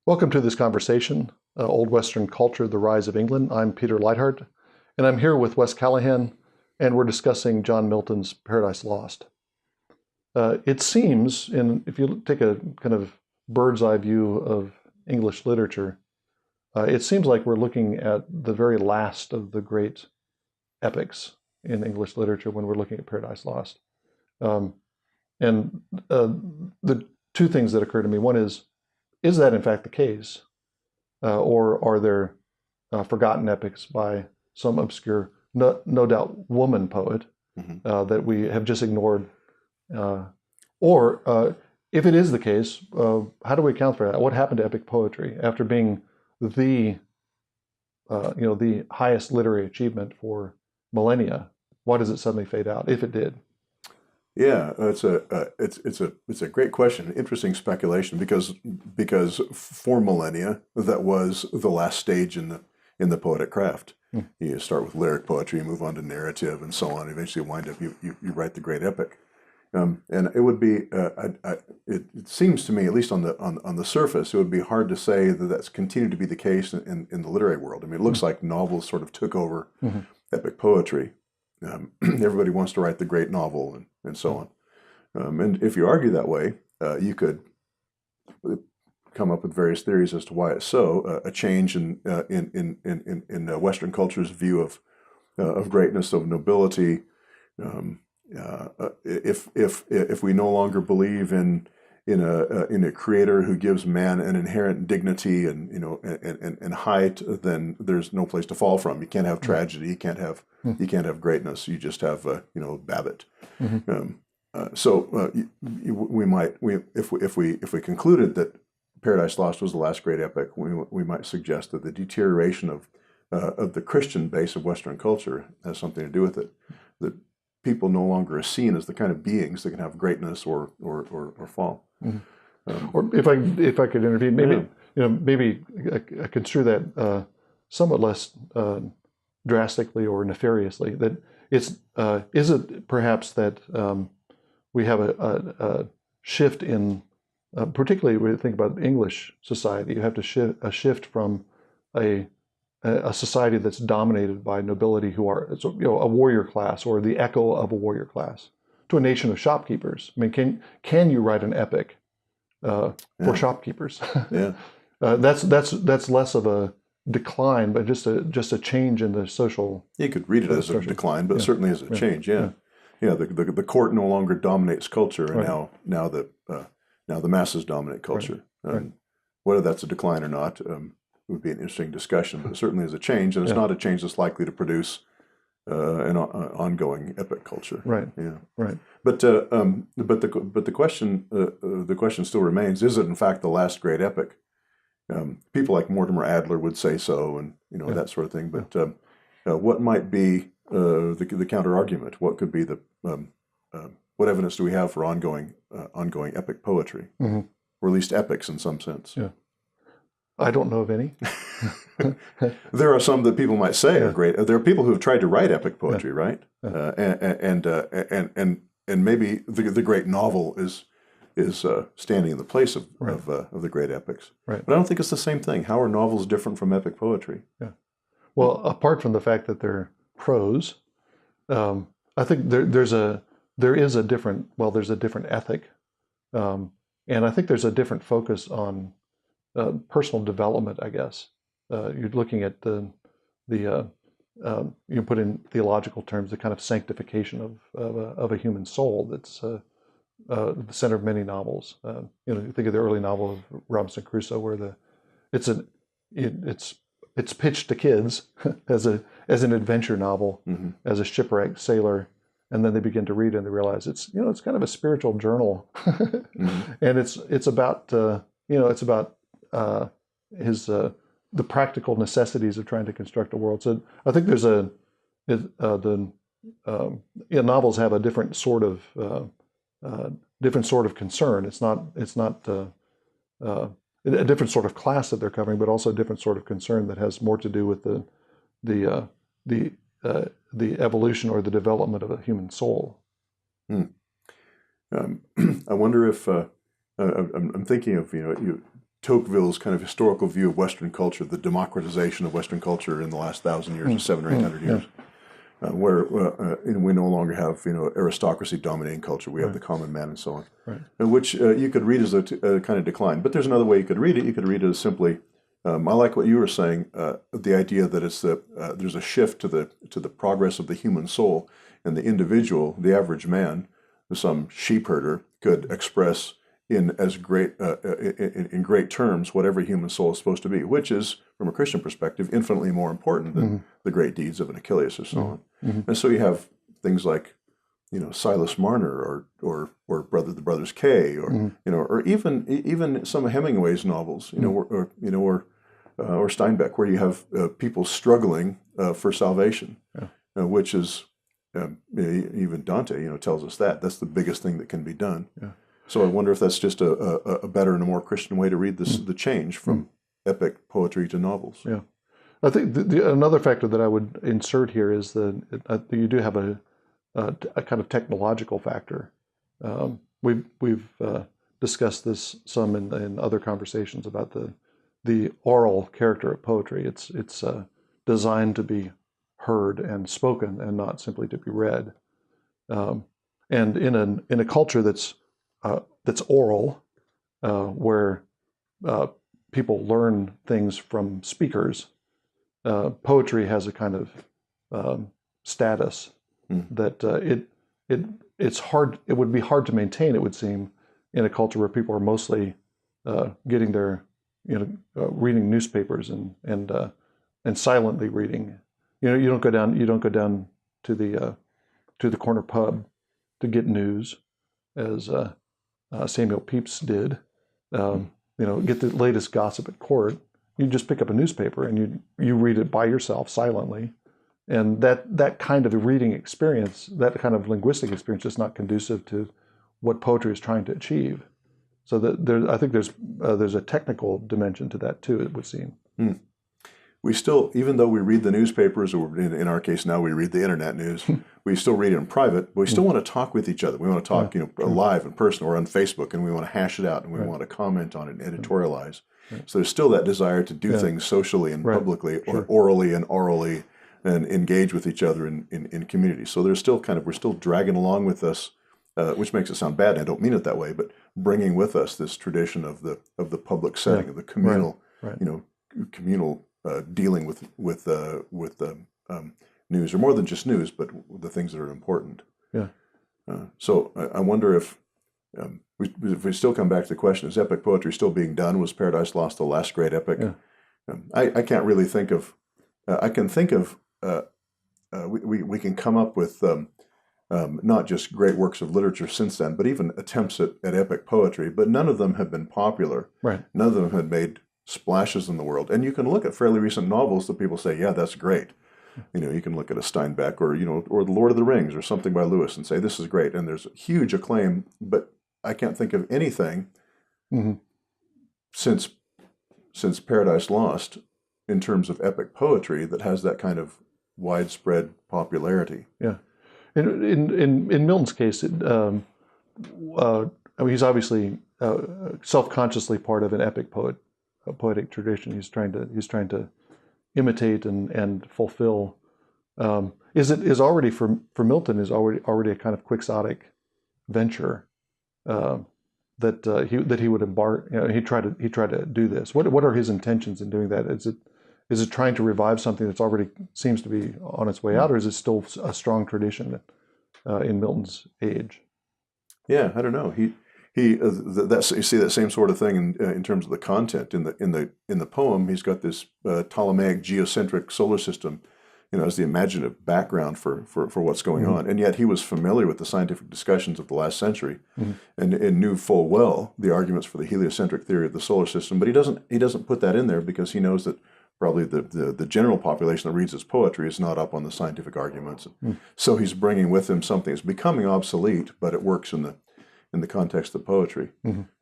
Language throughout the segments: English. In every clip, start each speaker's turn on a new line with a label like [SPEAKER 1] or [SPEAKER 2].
[SPEAKER 1] Welcome to this conversation, Old Western Culture, the Rise of England. I'm Peter Leithart, and I'm here with Wes Callihan, and we're discussing John Milton's Paradise Lost. It seems, if you take a kind of bird's eye view of English literature, it seems like we're looking at the very last of the great epics in English literature when we're looking at Paradise Lost. The two things that occur to me, one is that in fact the case? Or are there forgotten epics by some obscure, no doubt, woman poet that we have just ignored? Or if it is the case, how do we account for that? What happened to epic poetry after being the highest literary achievement for millennia? Why does it suddenly fade out, if it did?
[SPEAKER 2] Yeah, it's a great question, interesting speculation because for millennia that was the last stage in the poetic craft. You start with lyric poetry, you move on to narrative, and so on. Eventually, wind up you write the great epic, and it would be it seems to me, at least on the surface, it would be hard to say that that's continued to be the case in the literary world. I mean, it looks like novels sort of took over epic poetry. Everybody wants to write the great novel and so on. And if you argue that way, you could come up with various theories as to why it's so. A change in Western culture's view of greatness, of nobility. If we no longer believe in a creator who gives man an inherent dignity and height, then there's no place to fall from. You can't have tragedy. You can't have greatness. You just have Babbitt. If we concluded that Paradise Lost was the last great epic, we might suggest that the deterioration of the Christian base of Western culture has something to do with it. That people no longer are seen as the kind of beings that can have greatness or fall.
[SPEAKER 1] Or if I could intervene, maybe I construe that somewhat less drastically or nefariously. That is it perhaps that we have a shift in, particularly when you think about English society, you have to shift from a society that's dominated by nobility who are a warrior class or the echo of a warrior class to a nation of shopkeepers. I mean, can you write an epic for shopkeepers?
[SPEAKER 2] Yeah,
[SPEAKER 1] that's less of a decline, but just a change in the social.
[SPEAKER 2] you could read it as a decline, but certainly as a change. Yeah. The court no longer dominates culture, and now the masses dominate culture. Whether that's a decline or not would be an interesting discussion, but it certainly is a change, and it's not a change that's likely to produce an ongoing epic culture.
[SPEAKER 1] Right.
[SPEAKER 2] Yeah.
[SPEAKER 1] Right.
[SPEAKER 2] But the question still remains: is it in fact the last great epic? People like Mortimer Adler would say so, and that sort of thing. But what might be the counter argument? What could be what evidence do we have for ongoing epic poetry, or at least epics in some sense?
[SPEAKER 1] Yeah. I don't know of any.
[SPEAKER 2] There are some that people might say are great. There are people who have tried to write epic poetry, right? And maybe the great novel is standing in the place of the great epics.
[SPEAKER 1] Right.
[SPEAKER 2] But I don't think it's the same thing. How are novels different from epic poetry?
[SPEAKER 1] Yeah. Well, apart from the fact that they're prose, I think there's a different ethic, and I think there's a different focus on personal development, I guess. You're looking at you put in theological terms, the kind of sanctification of a human soul that's the center of many novels. You think of the early novel of Robinson Crusoe, where it's pitched to kids as an adventure novel, as a shipwrecked sailor, and then they begin to read and they realize it's kind of a spiritual journal, and it's about the practical necessities of trying to construct a world. So I think there's novels have a different sort of concern. It's not a different sort of class that they're covering, but also a different sort of concern that has more to do with the evolution or the development of a human soul.
[SPEAKER 2] I wonder if I'm thinking of Tocqueville's kind of historical view of Western culture, the democratization of Western culture in the last 1,000 years, or 700 or 800 years, where we no longer have aristocracy dominating culture. We have the common man and so on, which you could read as a kind of decline. But there's another way you could read it. You could read it as simply. I like what you were saying. The idea that it's there's a shift to the progress of the human soul, and the individual, the average man, some sheep herder, could express in great terms whatever human soul is supposed to be, which is, from a Christian perspective, infinitely more important than the great deeds of an Achilles or so on. And so you have things like, Silas Marner or the Brothers Kay, or or even some of Hemingway's novels, or Steinbeck, where you have people struggling for salvation, which is even Dante, tells us that's the biggest thing that can be done. So I wonder if that's just a better and a more Christian way to read this, the change from epic poetry to novels. Yeah,
[SPEAKER 1] I think another factor that I would insert here is that you do have a kind of technological factor. We've discussed this some in other conversations about the oral character of poetry. It's designed to be heard and spoken, and not simply to be read. And in a culture that's oral, where people learn things from speakers, poetry has a kind of status that it's hard. It would be hard to maintain, it would seem, in a culture where people are mostly getting their reading newspapers and silently reading. You don't go down to the corner pub to get news, as Samuel Pepys did. Get the latest gossip at court. You just pick up a newspaper and you read it by yourself silently, and that kind of a reading experience, that kind of linguistic experience, is not conducive to what poetry is trying to achieve. So I think there's a technical dimension to that too, it would seem.
[SPEAKER 2] We still, even though we read the newspapers, or in our case now we read the internet news, we still read it in private, but we still want to talk with each other. We want to talk, live in person or on Facebook, and we want to hash it out, and we want to comment on it and editorialize. So there's still that desire to do things socially and publicly, or orally and orally, and engage with each other in community. So there's still we're still dragging along with us, which makes it sound bad, and I don't mean it that way, but bringing with us this tradition of the public setting, of the communal, communal dealing with news, or more than just news, but the things that are important. So I wonder if we still come back to the question: is epic poetry still being done? Was Paradise Lost the last great epic? I can't really think of. I can think of. We can come up with not just great works of literature since then, but even attempts at epic poetry. But none of them have been popular. None of them have made splashes in the world. And you can look at fairly recent novels that people say, yeah, that's great. You can look at a Steinbeck or The Lord of the Rings or something by Lewis and say, this is great. And there's huge acclaim, but I can't think of anything since Paradise Lost in terms of epic poetry that has that kind of widespread popularity. In Milton's case, he's obviously self-consciously part of an epic poetic tradition. He's trying to imitate and fulfill. Is already for Milton is already a kind of quixotic venture that he would embark. He tried to do this. What are his intentions in doing that? Is it trying to revive something that's already seems to be on its way out, or is it still a strong tradition in Milton's age? Yeah, I don't know. You see that same sort of thing in terms of the content in the poem. He's got this Ptolemaic geocentric solar system, as the imaginative background for what's going on, and yet he was familiar with the scientific discussions of the last century, and knew full well the arguments for the heliocentric theory of the solar system. But he doesn't put that in there because he knows that probably the general population that reads his poetry is not up on the scientific arguments. So he's bringing with him something that's becoming obsolete, but it works in the context of poetry.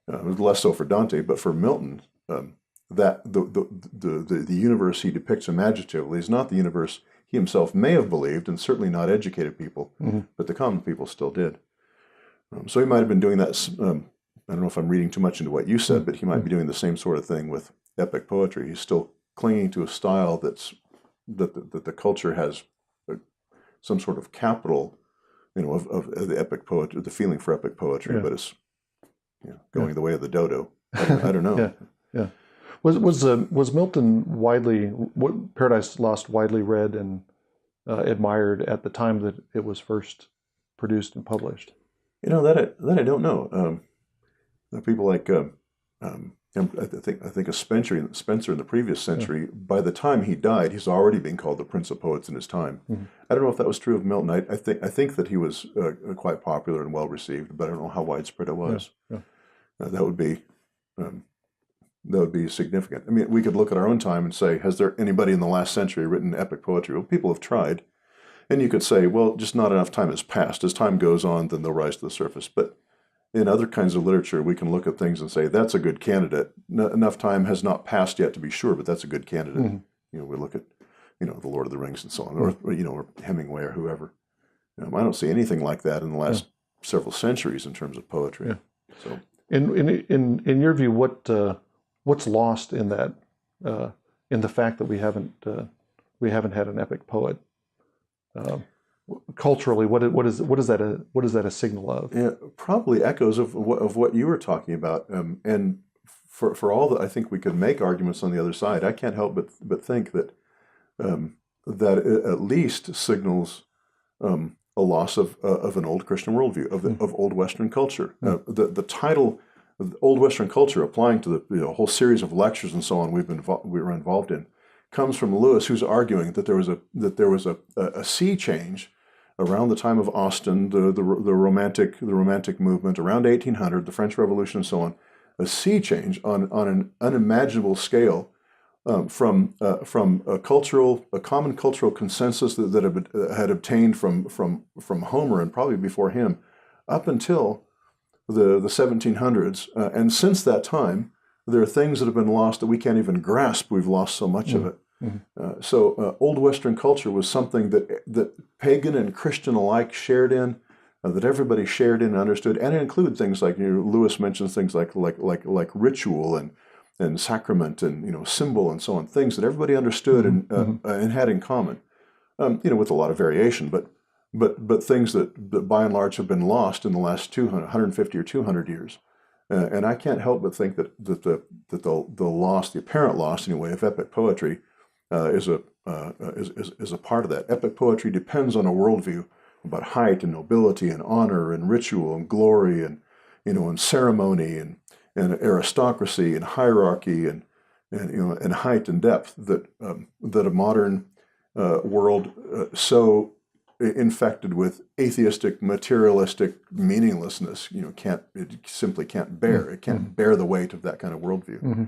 [SPEAKER 2] Less so for Dante, but for Milton, that the universe he depicts imaginatively is not the universe he himself may have believed, and certainly not educated people, but the common people still did. So he might have been doing that I don't know if I'm reading too much into what you said, but he might be doing the same sort of thing with epic poetry. He's still clinging to a style that the culture has some sort of capital, of the epic poetry, the feeling for epic poetry, but it's going the way of the dodo. I don't know.
[SPEAKER 1] Yeah. Was Milton Paradise Lost widely read and admired at the time that it was first produced and published?
[SPEAKER 2] That I don't know. There are people like I think of Spencer in the previous century. By the time he died, he's already being called the Prince of Poets in his time. Mm-hmm. I don't know if that was true of Milton. I think that he was quite popular and well received, but I don't know how widespread it was. That would be significant. I mean, we could look at our own time and say, has there anybody in the last century written epic poetry? Well, people have tried. And you could say, well, just not enough time has passed. As time goes on, then they'll rise to the surface. But in other kinds of literature, we can look at things and say, that's a good candidate. Enough time has not passed yet to be sure, but that's a good candidate. Mm-hmm. We look at, The Lord of the Rings and so on, or Hemingway or whoever. I don't see anything like that in the last several centuries in terms of poetry. Yeah. So,
[SPEAKER 1] in your view, what's lost in that, in the fact that we haven't had an epic poet? Culturally, what is that a signal of?
[SPEAKER 2] Yeah, probably echoes of what you were talking about. And for all that, I think we could make arguments on the other side. I can't help but think that that it at least signals a loss of an old Christian worldview, of old Western culture. The title Old Western Culture, applying to the whole series of lectures and so on we were involved in, comes from Lewis, who's arguing that there was a sea change around the time of Austen, the romantic movement, around 1800, the French Revolution, and so on. A sea change on an unimaginable scale from a common cultural consensus that had obtained from Homer and probably before him, up until the 1700s, and since that time, there are things that have been lost that we can't even grasp. We've lost so much of it. Mm-hmm. So Old Western culture was something that pagan and Christian alike shared in, that everybody shared in and understood, and it included things like Lewis mentions things like ritual and sacrament and symbol and so on, things that everybody understood and had in common, with a lot of variation, but things that by and large have been lost in the last 150 or 200 years. And I can't help but think that the apparent loss anyway, of epic poetry is a part of that. Epic poetry depends on a worldview about height and nobility and honor and ritual and glory and and ceremony and aristocracy and hierarchy and height and depth that a modern world so infected with atheistic, materialistic meaninglessness, simply can't bear. It can't bear the weight of that kind of worldview. Mm-hmm.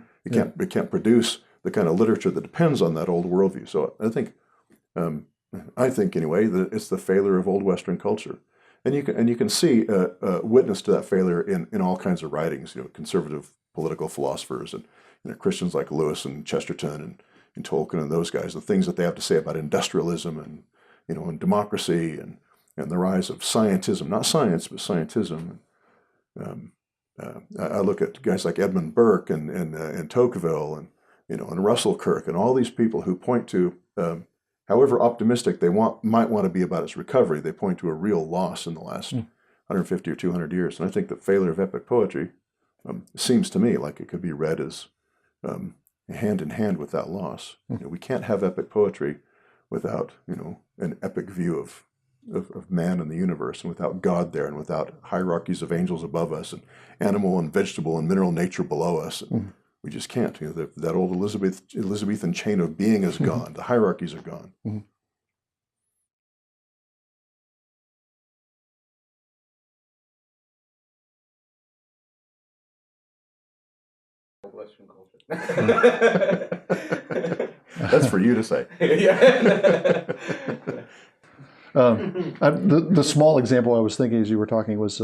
[SPEAKER 2] It can't produce the kind of literature that depends on that old worldview. So I think anyway that it's the failure of old Western culture, and you can see witness to that failure in all kinds of writings. Conservative political philosophers and Christians like Lewis and Chesterton and Tolkien and those guys, the things that they have to say about industrialism and democracy and the rise of scientism, not science, but scientism. I look at guys like Edmund Burke and Tocqueville and Russell Kirk and all these people who point to, however optimistic they might want to be about its recovery, they point to a real loss in the last 150 or 200 years. And I think the failure of epic poetry seems to me like it could be read as hand in hand with that loss. We can't have epic poetry without an epic view of man and the universe, and without God there, and without hierarchies of angels above us, and animal and vegetable and mineral nature below us. We just can't. That old Elizabethan chain of being is gone. The hierarchies are gone.
[SPEAKER 3] Western culture.
[SPEAKER 2] That's for you to say.
[SPEAKER 1] The small example I was thinking as you were talking was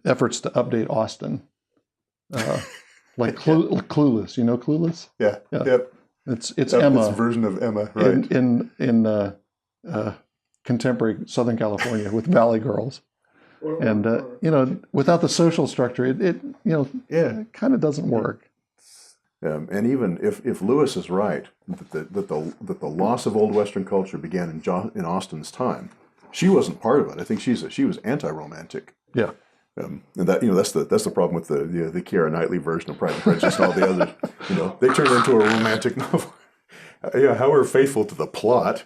[SPEAKER 1] efforts to update Austen, like Clueless. You know Clueless?
[SPEAKER 2] Yeah. Yep.
[SPEAKER 1] It's Emma.
[SPEAKER 2] It's a version of Emma, right?
[SPEAKER 1] In contemporary Southern California with Valley Girls. And without the social structure, it kind of doesn't work.
[SPEAKER 2] And even if Lewis is right that the loss of Old Western culture began in Austen's time, she wasn't part of it. I think she was anti-romantic.
[SPEAKER 1] Yeah.
[SPEAKER 2] And that's the problem with the Keira Knightley version of Pride and Prejudice and all the others. They turned into a romantic novel. However faithful to the plot,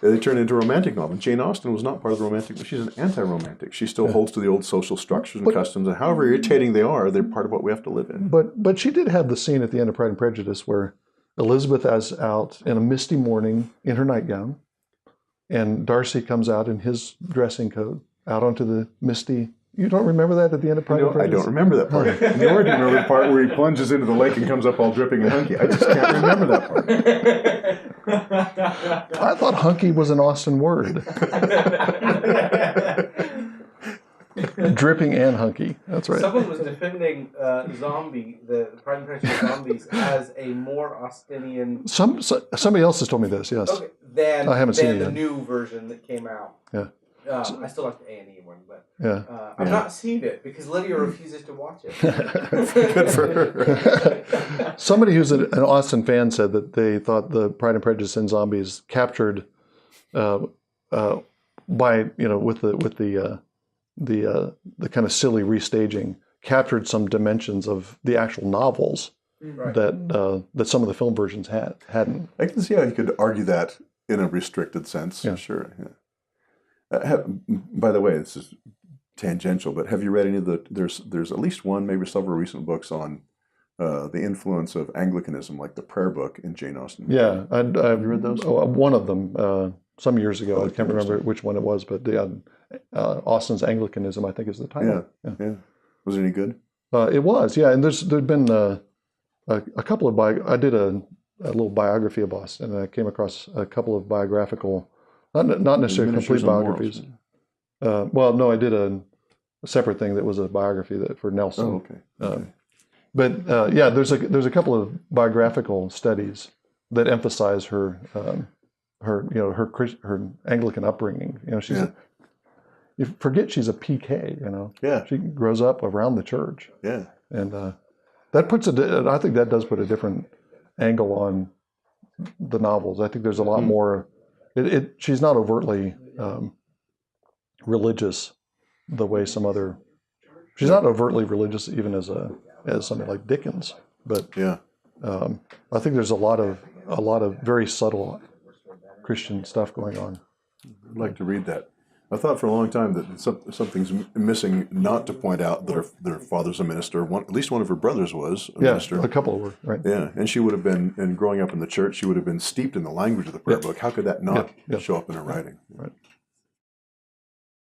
[SPEAKER 2] they turned into a romantic novel. Jane Austen was not part of the romantic, but she's an anti-romantic. She still holds to the old social structures and customs, and however irritating they are, they're part of what we have to live in.
[SPEAKER 1] But she did have the scene at the end of Pride and Prejudice where Elizabeth is out in a misty morning in her nightgown, and Darcy comes out in his dressing coat out onto the misty. You don't remember that at the end of Pride and Prejudice?
[SPEAKER 2] I don't remember that part. Nor do you remember the part where he plunges into the lake and comes up all dripping and hunky. I just can't remember that part.
[SPEAKER 1] I thought hunky was an Austen word. Dripping and hunky. That's right.
[SPEAKER 3] Someone was defending the Pride and Prejudice zombies as a more Austenian.
[SPEAKER 1] Somebody else has told me this. Yes.
[SPEAKER 3] Okay, than
[SPEAKER 1] I haven't seen it
[SPEAKER 3] the
[SPEAKER 1] yet.
[SPEAKER 3] new version that came out.
[SPEAKER 1] Yeah.
[SPEAKER 3] I still like the A&E one, but
[SPEAKER 1] Yeah.
[SPEAKER 3] I've not seen it because Lydia refuses to watch it.
[SPEAKER 2] Good for her.
[SPEAKER 1] Somebody who's an Austen fan said that they thought the Pride and Prejudice and Zombies captured, with the kind of silly restaging, captured some dimensions of the actual novels that some of the film versions hadn't.
[SPEAKER 2] I can see how you could argue that in a restricted sense.
[SPEAKER 1] Yeah.
[SPEAKER 2] Sure. Yeah. By the way, this is tangential, but have you read any of there's at least one, maybe several recent books on the influence of Anglicanism, like the prayer book in Jane Austen?
[SPEAKER 1] Yeah,
[SPEAKER 2] have you read those?
[SPEAKER 1] One of them some years ago. I can't remember which one it was, but Austen's Anglicanism, I think, is the title.
[SPEAKER 2] Yeah. Was it any good?
[SPEAKER 1] It was, yeah. And there'd been a couple of I did a little biography of Austen, and I came across a couple of biographical. Not necessarily complete biographies. No, I did a separate thing that was a biography for Nelson.
[SPEAKER 2] Oh, okay.
[SPEAKER 1] There's a couple of biographical studies that emphasize her Anglican upbringing. You forget she's a PK.
[SPEAKER 2] Yeah.
[SPEAKER 1] She grows up around the church.
[SPEAKER 2] Yeah.
[SPEAKER 1] And that puts I think that does put a different angle on the novels. I think there's a lot more. She's not overtly religious the way some other. She's not overtly religious even as somebody like Dickens, but
[SPEAKER 2] yeah,
[SPEAKER 1] I think there's a lot of very subtle Christian stuff going on.
[SPEAKER 2] I'd like to read that. I thought for a long time that something's missing, not to point out that her father's a minister. At least one of her brothers was a minister.
[SPEAKER 1] A couple were, right.
[SPEAKER 2] Yeah, and she would have been, and growing up in the church, she would have been steeped in the language of the prayer book. How could that not show up in her writing?
[SPEAKER 1] Right.